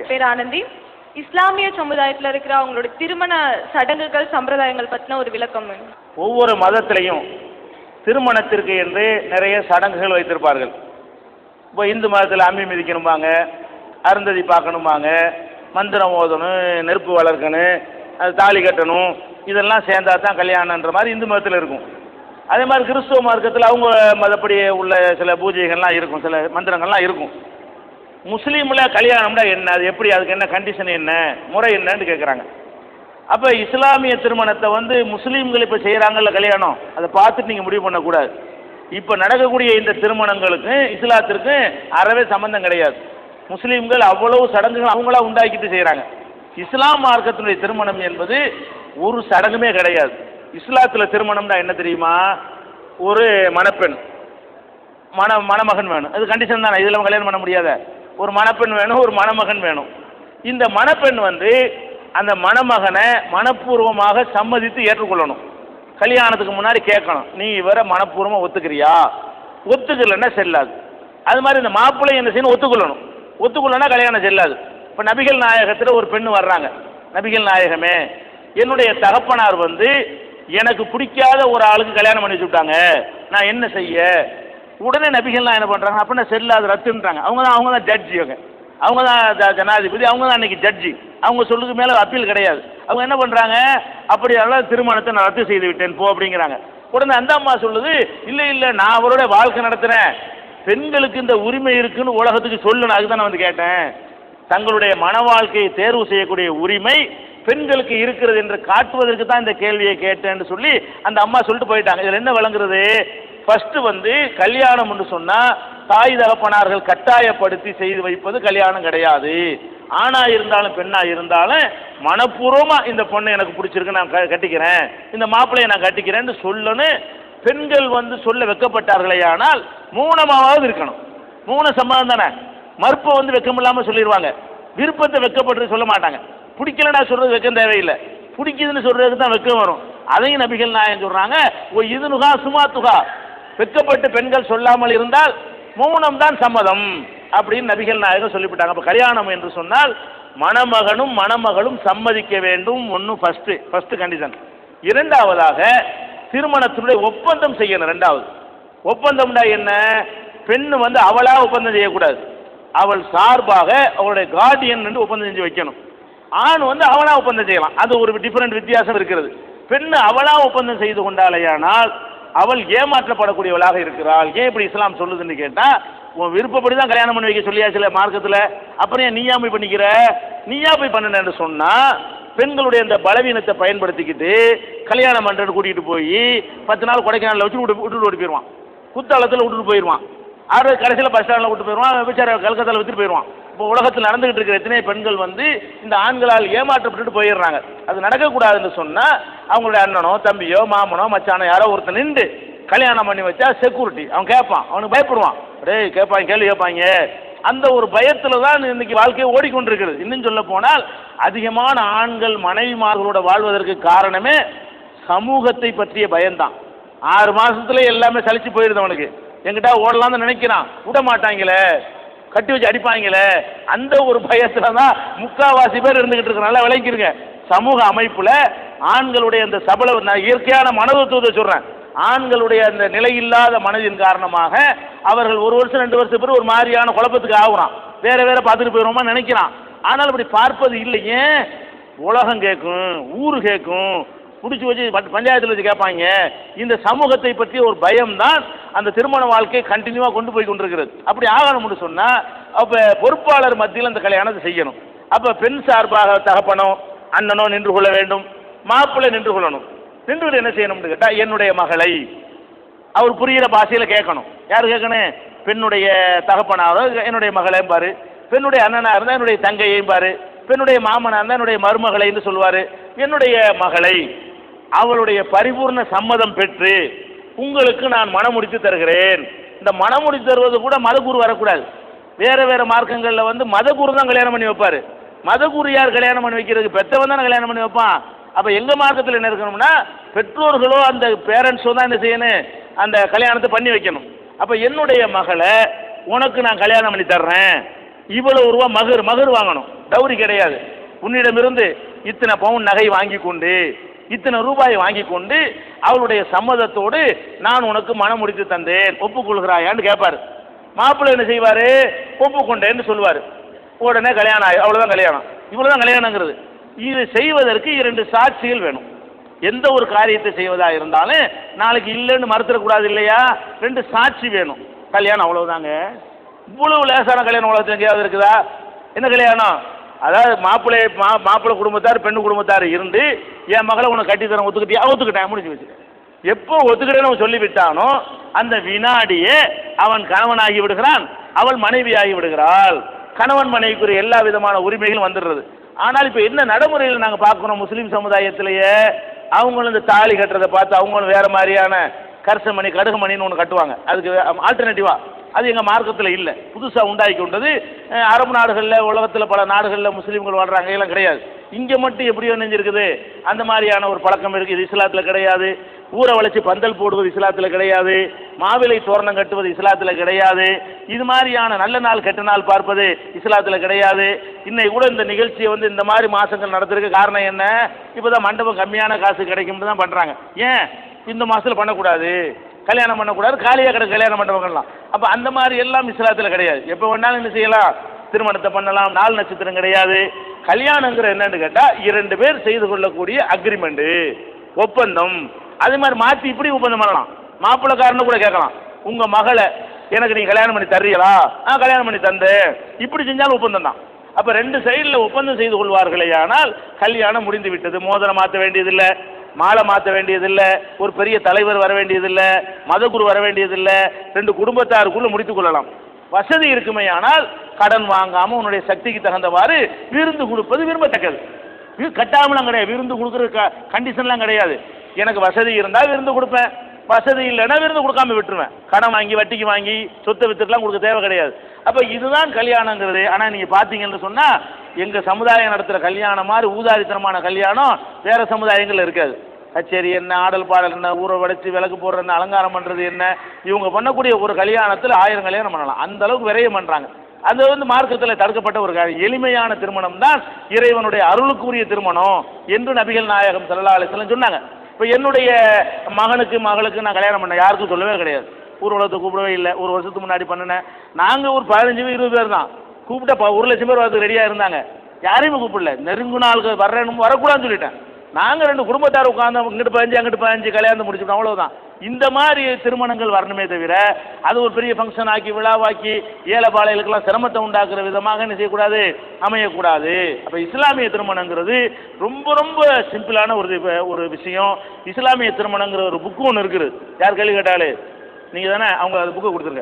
பேர் ஆனந்தி. இஸ்லாமிய சமுதாயத்தில் இருக்கிற அவங்களோட திருமண சடங்குகள் சம்பிரதாயங்கள் பற்றின ஒரு விளக்கம். ஒவ்வொரு மதத்திலையும் திருமணத்திற்கு என்று நிறைய சடங்குகள் வைத்திருப்பார்கள். இப்போ இந்து மதத்தில் அம்மி மிதிக்கணும்பாங்க, அருந்ததி பார்க்கணும்பாங்க, மந்திரம் ஓதணும், நெருப்பு வளர்க்கணும், அது தாலி கட்டணும், இதெல்லாம் சேர்ந்தா தான் கல்யாணன்ற மாதிரி இந்து மதத்தில் இருக்கும். அதே மாதிரி கிறிஸ்துவ மார்க்கத்தில் அவங்க மதப்படி உள்ள சில பூஜைகள்லாம் இருக்கும், சில மந்திரங்கள்லாம் இருக்கும். முஸ்லீமில் கல்யாணம்னா என்ன, அது எப்படி, அதுக்கு என்ன கண்டிஷன், என்ன முறை என்னன்னு கேட்குறாங்க. அப்போ இஸ்லாமிய திருமணத்தை வந்து முஸ்லீம்கள் இப்போ செய்கிறாங்கல்ல கல்யாணம், அதை பார்த்துட்டு நீங்கள் முடிவு பண்ணக்கூடாது. இப்போ நடக்கக்கூடிய இந்த திருமணங்களுக்கு இஸ்லாத்திற்கு அறவே சம்பந்தம் கிடையாது. முஸ்லீம்கள் அவ்வளவு சடங்குகள் அவங்களா உண்டாக்கிட்டு செய்கிறாங்க. இஸ்லாம் மார்க்கத்தினுடைய திருமணம் என்பது ஒரு சடங்குமே கிடையாது. இஸ்லாத்தில் திருமணம்னா என்ன தெரியுமா, ஒரு மணப்பெண் மணமகன் வேணும், அது கண்டிஷன் தானே, இதில் கல்யாணம் பண்ண முடியாத. ஒரு மணப்பெண் வேணும், ஒரு மணமகன் வேணும். இந்த மணப்பெண் வந்து அந்த மணமகனை மனப்பூர்வமாக சம்மதித்து ஏற்றுக்கொள்ளணும். கல்யாணத்துக்கு முன்னாடி கேட்கணும், நீ இவரை மனப்பூர்வமாக ஒத்துக்கிறியா, ஒத்துக்கலைன்னா செல்லாது. அது மாதிரி இந்த மாப்பிள்ளை என்ன செய்யணும், ஒத்துக்கொள்ளணும். ஒத்துக்கொள்ளனா கல்யாணம் செல்லாது. இப்போ நபிகள் நாயகத்தில் ஒரு பெண்ணு வர்றாங்க, நபிகள் நாயகமே என்னுடைய தகப்பனார் வந்து எனக்கு பிடிக்காத ஒரு ஆளுக்கு கல்யாணம் பண்ணி வச்சுட்டாங்க, நான் என்ன செய்ய? உடனே நபிகள்லாம் என்ன பண்ணுறாங்க, அப்படின்னா செல்லாது, ரத்துன்றாங்க. அவங்க தான் ஜட்ஜி, அவங்க தான் ஜனாதிபதி, அவங்க தான் அன்றைக்கி ஜட்ஜி. அவங்க சொல்லுக்கு மேலே அப்பீல் கிடையாது. அவங்க என்ன பண்ணுறாங்க, அப்படியெல்லாம் திருமணத்தை நான் ரத்து செய்து விட்டேன் போ அப்படிங்கிறாங்க. உடனே அந்த அம்மா சொல்லுது, இல்லை இல்லை நான் அவரோட வாழ்க்கை நடத்துகிறேன், பெண்களுக்கு இந்த உரிமை இருக்குன்னு உலகத்துக்கு சொல்லணும், அதுதான் நான் வந்து கேட்டேன். தங்களுடைய மன வாழ்க்கையை தேர்வு செய்யக்கூடிய உரிமை பெண்களுக்கு இருக்கிறது என்று காட்டுவதற்கு தான் இந்த கேள்வியை கேட்டேன்னு சொல்லி அந்த அம்மா சொல்லிட்டு போயிட்டாங்க. இதில் என்ன விளங்குறது, ஃபர்ஸ்ட் வந்து கல்யாணம் என்று சொன்னால் தாய் தகப்பனார்கள் கட்டாயப்படுத்தி செய்து வைப்பது கல்யாணம் கிடையாது. ஆணா இருந்தாலும் பெண்ணா இருந்தாலும் மனப்பூர்வமாக இந்த பொண்ணை எனக்கு பிடிச்சிருக்கு, நான் கட்டிக்கிறேன், இந்த மாப்பிள்ளையை நான் கட்டிக்கிறேன்னு சொல்லணும். பெண்கள் வந்து சொல்ல வெக்கப்பட்டார்களே, ஆனால் மூணமாவது இருக்கணும். மூணு சம்மதம் தானே, மறுப்பை வந்து வெக்கம் இல்லாமல் சொல்லிடுவாங்க. விருப்பத்தை வெக்கப்பட்டு சொல்ல மாட்டாங்க. பிடிக்கலடா சொல்றது வெக்கம் தேவையில்லை, பிடிக்குதுன்னு சொல்றதுக்கு தான் வெக்கம் வரும். அதையும் நபிகள் நாயகம் சொல்றாங்க, ஓ இது நுகா சுமா துகா, வெக்கப்பட்டு பெண்கள் சொல்லாமல் இருந்தால் மௌனம் தான் சம்மதம் அப்படின்னு நபிகள் நாயகம் சொல்லிவிட்டாங்க. அப்போ கல்யாணம் என்று சொன்னால் மணமகனும் மணமகளும் சம்மதிக்க வேண்டும். ஒன்று ஃபர்ஸ்ட் கண்டிஷன். இரண்டாவதாக திருமணத்தினுடைய ஒப்பந்தம் செய்யணும். ரெண்டாவது ஒப்பந்தம்னா என்ன, பெண்ணு வந்து அவளா ஒப்பந்தம் செய்யக்கூடாது, அவள் சார்பாக அவளுடைய கார்டியன் என்று ஒப்பந்தம் செஞ்சு வைக்கணும். ஆண் வந்து அவளா ஒப்பந்தம் செய்யலாம், அது ஒரு டிஃபரெண்ட் வித்தியாசம் இருக்கிறது. பெண்ணு அவளா ஒப்பந்தம் செய்து கொண்டாலேயானால் அவள் ஏமாற்றப்படக்கூடியவளாக இருக்கிறாள். ஏன் இப்படி இஸ்லாம் சொல்லுதுன்னு கேட்டால், உன் விருப்பப்படி தான் கல்யாணம் பண்ணி வைக்க சொல்லியாச்சுல மார்க்கத்தில், அப்புறம் ஏன் நீயா போய் பண்ணிக்கிற, நீயா போய் பண்ணுன்னு சொன்னால் பெண்களுடைய அந்த பலவீனத்தை பயன்படுத்திக்கிட்டு கல்யாணம் பண்ணுறேன்னு கூட்டிகிட்டு போய் 10 நாள் கொடைக்கானலில் வச்சு விட்டுட்டு ஓடி போயிடுவான், குத்தாலத்தில் விட்டுட்டு போயிடுவான், ஆறு கடைசியில் பஸ் ஸ்டாண்டில் விட்டு போயிடுவான், விசார கல்கத்தாவில் விட்டுட்டு போயிடுவான். இப்போ உலகத்தில் நடந்துகிட்டு இருக்கிற எத்தனை பெண்கள் வந்து இந்த ஆண்களால் ஏமாற்றப்பட்டு போயிடுறாங்க. அது நடக்கக்கூடாதுன்னு சொன்னால் அவங்களுடைய அண்ணனோ தம்பியோ மாமனோ மச்சானோ யாரோ ஒருத்தர் நின்று கல்யாணம் பண்ணி வச்சா செக்யூரிட்டி, அவன் கேட்பான், அவனுக்கு பயப்படுவான், டேய் கேட்பாங்க, கேள்வி கேட்பாங்க. அந்த ஒரு பயத்தில் தான் இன்னைக்கு வாழ்க்கையை ஓடிக்கொண்டிருக்கிறது. இன்னும் சொல்ல போனால் அதிகமான ஆண்கள் மனைவிமார்களோட வாழ்வதற்கு காரணமே சமூகத்தை பற்றிய பயம்தான். 6 மாதத்துல எல்லாமே சலிச்சு போயிடுது அவனுக்கு, எங்கிட்ட ஓடலாம்னு நினைக்கிறான், விட மாட்டாங்களே, கட்டி வச்சு அடிப்பாங்களே, அந்த ஒரு பயத்துல தான் முக்காவாசி பேர் இருந்துகிட்டு இருக்கிறனால விளங்கிருங்க. சமூக அமைப்புல ஆண்களுடைய அந்த சபல, நான் இயற்கையான மனதத்துவத்தை சொல்றேன், ஆண்களுடைய அந்த நிலையில்லாத மனதின் காரணமாக அவர்கள் 1 வருஷம் 2 வருஷம் பிறகு ஒரு மாதிரியான குழப்பத்துக்கு ஆகுறான், வேற பார்த்துட்டு போயிடுவோமா நினைக்கிறான். ஆனால் அப்படி பார்ப்பது இல்லையே, உலகம் கேட்கும், ஊரு கேட்கும், பிடிச்சி வச்சு பஞ்சாயத்தில் வச்சு கேட்பாங்க. இந்த சமூகத்தை பற்றி ஒரு பயம் தான் அந்த திருமண வாழ்க்கையை கண்டினியூவாக கொண்டு போய் கொண்டிருக்கிறது. அப்படி ஆகணும்னு சொன்னால் அப்போ பொறுப்பாளர் மத்தியில் அந்த கல்யாணத்தை செய்யணும். அப்போ பெண் சார்பாக தகப்பனோ அண்ணனோ நின்று கொள்ள வேண்டும், மாப்பிள்ளை நின்று கொள்ளணும். நின்று என்ன செய்யணும்னு கேட்டால், என்னுடைய மகளை அவர் புரிகிற பாஷையில் கேட்கணும். யார் கேட்கணும், பெண்ணுடைய தகப்பனாரோ என்னுடைய மகளையும் பாரு, பெண்ணுடைய அண்ணனாக இருந்தால் என்னுடைய தங்கையையும் பாரு, பெண்ணுடைய மாமனாக இருந்தால் என்னுடைய மருமகளைன்னு சொல்லுவார். என்னுடைய மகளை அவளுடைய பரிபூர்ண சம்மதம் பெற்று உங்களுக்கு நான் மனமுடித்து தருகிறேன். இந்த மனமுடித்து தருவது கூட மதகுரு வரக்கூடாது. வேறு மார்க்கங்களில் வந்து மதகுரு தான் கல்யாணம் பண்ணி வைப்பார். மதகுரு யார் கல்யாணம் பண்ணி வைக்கிறதுக்கு, பெற்றவன் தானே கல்யாணம் பண்ணி வைப்பான். அப்போ எங்கள் மார்க்கத்தில் என்ன இருக்கணும்னா, பெற்றோர்களோ அந்த பேரண்ட்ஸோ தான் என்ன செய்யணும், அந்த கல்யாணத்தை பண்ணி வைக்கணும். அப்போ என்னுடைய மகளை உனக்கு நான் கல்யாணம் பண்ணி தர்றேன், இவ்வளவு ரூபா மகர் வாங்கணும், டவுரி கிடையாது. உன்னிடமிருந்து இத்தனை பவுன் நகை வாங்கி கொண்டு இத்தனை ரூபாயை வாங்கி கொண்டு அவளுடைய சம்மதத்தோடு நான் உனக்கு மனம் முடித்து தந்தேன், ஒப்புக்கொள்கிறாயான்னு கேட்பாரு. மாப்பிள்ளை என்ன செய்வார்? ஒப்புக்கொண்டேன்னு சொல்லுவார். உடனே கல்யாணம் ஆகி அவ்வளோதான் கல்யாணம். இவ்வளோதான் கல்யாணங்கிறது. இது செய்வதற்கு 2 சாட்சிகள் வேணும். எந்த ஒரு காரியத்தை செய்வதாக இருந்தாலும் நாளைக்கு இல்லைன்னு மறுத்துடக்கூடாது இல்லையா? 2 சாட்சி வேணும். கல்யாணம் அவ்வளவுதாங்க. இவ்வளவு லேசான கல்யாணம் உலகத்தில் எங்கேயாவது இருக்குதா? என்ன கல்யாணம்? அதாவது மாப்பிள்ளை குடும்பத்தார் பெண்ணு குடும்பத்தார் இருந்து என் மகளை உனக்கு கட்டித்தரம் ஒத்துக்கிட்டியா? ஒத்துக்கிட்டேன், முடிஞ்சு வச்சு. எப்போ ஒத்துக்கிட்டேன்னு சொல்லிவிட்டானோ அந்த வினாடியே அவன் கணவனாகி விடுகிறான், அவள் மனைவியாகி விடுகிறாள். கணவன் மனைவிக்குரிய எல்லா விதமான உரிமைகளும் வந்துடுறது. ஆனால் இப்போ என்ன நடைமுறையில் நாங்கள் பார்க்குறோம் முஸ்லீம் சமுதாயத்திலேயே, அவங்களும் இந்த தாலி கட்டுறதை பார்த்து அவங்களும் வேறு மாதிரியான கரிசமணி கடுகுமணின்னு ஒன்று கட்டுவாங்க. அதுக்கு ஆல்டர்னேட்டிவா அது எங்கள் மார்க்கத்தில் இல்லை, புதுசாக உண்டாக்கி கொண்டது. அரபு நாடுகளில் உலகத்தில் பல நாடுகளில் முஸ்லீம்கள் வாழ்கிறாங்க, எல்லாம் கிடையாது. இங்கே மட்டும் எப்படியோ நெஞ்சிருக்குது அந்த மாதிரியான ஒரு பழக்கம் இருக்குது. இது இஸ்லாத்தில் கிடையாது. ஊரை வளைச்சி பந்தல் போடுவது இஸ்லாத்தில் கிடையாது. மாவிலை தோரணம் கட்டுவது இஸ்லாத்தில் கிடையாது. இது மாதிரியான நல்ல நாள் கெட்ட நாள் பார்ப்பது இஸ்லாத்தில் கிடையாது. இன்னைக்கு கூட இந்த நிகழ்ச்சியை இந்த மாதிரி மாதங்கள் நடத்துறதுக்கு காரணம் என்ன? இப்போ தான் மண்டபம் கம்மியான காசு கிடைக்கும்னு தான் பண்ணுறாங்க. ஏன் இந்த மாதத்தில் பண்ணக்கூடாது, கல்யாணம் பண்ணக்கூடாது, காலியாக கிடக்கு கல்யாண மண்டபங்கள்லாம். அப்போ அந்த மாதிரி எல்லாம் இஸ்லாத்தில் கிடையாது. எப்போ வேணாலும் என்ன செய்யலாம், திருமணத்தை பண்ணலாம். நாள் நட்சத்திரம் கிடையாது. கல்யாணங்கிற என்னன்னு கேட்டால் 2 பேர் செய்து கொள்ளக்கூடிய அக்ரிமெண்ட்டு, ஒப்பந்தம். அதே மாதிரி மாற்றி இப்படி ஒப்பந்தம் பண்ணலாம். மாப்பிள்ளைக்காரனு கூட கேட்கலாம், உங்கள் மகளை எனக்கு நீங்கள் கல்யாணம் பண்ணி தர்றீங்களா? கல்யாணம் பண்ணி தந்தேன். இப்படி செஞ்சாலும் ஒப்பந்தம் தான். அப்போ 2 சைடில் ஒப்பந்தம் செய்து கொள்வார்களே, ஆனால் கல்யாணம் முடிந்து விட்டது. மோதிரம் மாற்ற வேண்டியதில்லை, மாலை மாற்ற வேண்டியதில்லை, ஒரு பெரிய தலைவர் வர வேண்டியதில்லை, மதகுரு வர வேண்டியதில்லை. 2 குடும்பத்தாருக்குள்ளே முடித்துக் கொள்ளலாம். வசதி இருக்குமே ஆனால் கடன் வாங்காமல் உன்னுடைய சக்திக்கு தகுந்தவாறு விருந்து கொடுப்பது விரும்பத்தக்கது. கட்டாமலாம் கிடையாது, விருந்து கொடுக்குற கண்டிஷன்லாம் கிடையாது. எனக்கு வசதி இருந்தால் விருந்து கொடுப்பேன், வசதி இல்லைன்னா விருந்து கொடுக்காம விட்டுருவேன். கடன் வாங்கி வட்டிக்கு வாங்கி சொத்தை வித்துட்டுலாம் கொடுக்க தேவை கிடையாது. அப்போ இதுதான் கல்யாணங்கிறது. ஆனால் நீங்கள் பார்த்தீங்கன்னு சொன்னால் எங்கள் சமுதாயம் நடத்துகிற கல்யாணம் மாதிரி ஊதாரித்தனமான கல்யாணம் வேறு சமுதாயங்களில் இருக்காது. கச்சேரி என்ன, ஆடல் பாடல் என்ன, ஊரை வடைச்சி விளக்கு போடுற என்ன, அலங்காரம் பண்ணுறது என்ன, இவங்க பண்ணக்கூடிய ஒரு கல்யாணத்தில் 1000 கல்யாணம் பண்ணலாம். அந்த அளவுக்கு விரயம் பண்ணுறாங்க. அது மார்க்கத்தில் தடுக்கப்பட்ட ஒரு காரியம். எளிமையான திருமணம் தான் இறைவனுடைய அருளுக்குரிய திருமணம் என்று நபிகள் நாயகம் ஸல்லல்லாஹு அலைஹி வஸல்லம் சொன்னாங்க. இப்போ என்னுடைய மகனுக்கு மகளுக்கு நான் கல்யாணம் பண்ண யாருக்கும் சொல்லவே கிடையாது. ஊர்வலத்தை கூப்பிடவே இல்லை. ஒரு வருஷத்துக்கு முன்னாடி பண்ணினேன். நாங்கள் ஒரு 15-20 பேர் தான் கூப்பிட்ட 1 லட்சம் பேர் வரதுக்கு ரெடியாக இருந்தாங்க. யாரையுமே கூப்பிடல. நெருங்கின ஆளுக்கு வர்றேன்னு வரக்கூடாதுன்னு சொல்லிட்டேன். நாங்கள் 2 குடும்பத்தார் உட்காந்து இங்கிட்டு 15 அங்கிட்டு 15 கல்யாணம் முடிச்சுட்டோம், அவ்வளோதான். இந்த மாதிரி திருமணங்கள் வரணுமே தவிர அது ஒரு பெரிய ஃபங்க்ஷன் ஆக்கி விழாவாக்கி ஏழை பாளையலுக்கெல்லாம் சிரமத்தை உண்டாக்குற விதமாக என்ன செய்யக்கூடாது, அமையக்கூடாது. அப்போ இஸ்லாமிய திருமணங்கிறது ரொம்ப ரொம்ப சிம்பிளான ஒரு விஷயம். இஸ்லாமிய திருமணங்கிற ஒரு புக்கு ஒன்று இருக்குது. யார் கேள்வி கேட்டாலே நீங்கள் தானே அவங்க அந்த புக்கை கொடுத்துருங்க.